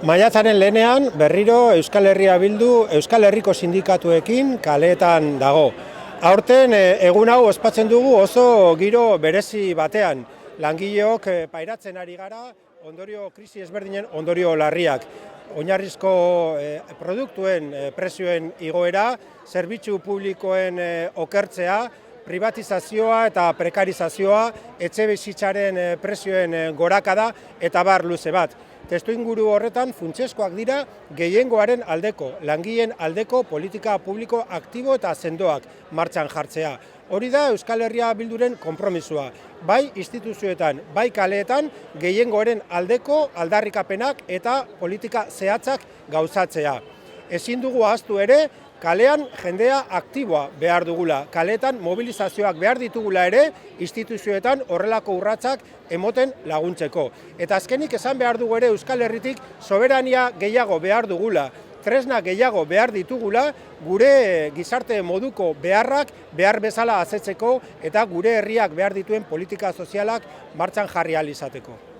Maiatzaren lehenean berriro Euskal Herria Bildu Euskal Herriko sindikatuekin kaleetan dago. Aurten egun hau ospatzen dugu oso giro berezi batean. Langileok pairatzen ari gara ondorio krisi ezberdinen ondorio larriak. Oinarrizko produktuen prezioen igoera, zerbitzu publikoen okertzea, privatizazioa eta prekarizazioa, etxebizitzaren prezioen gorakada eta bar luze bat. Testuinguru horretan funtsezkoak dira gehiengoaren aldeko, langileen aldeko politika publiko aktibo eta sendoak martxan jartzea. Hori da Euskal Herria Bilduren konpromisoa, bai instituzioetan, bai kaleetan gehiengoaren aldeko aldarrikapenak eta politika zehatzak gauzatzea. Ezin dugu ahaztu ere, kalean jendea aktiboa behar dugula, kaleetan mobilizazioak behar ditugula ere, instituzioetan horrelako urratsak emoten laguntzeko. Eta azkenik esan behar dugu ere Euskal Herritik soberania gehiago behar dugula, tresna gehiago behar ditugula, gure gizarte moduko beharrak behar bezala asetzeko eta gure herriak behar dituen politika sozialak martxan jarri ahal izateko.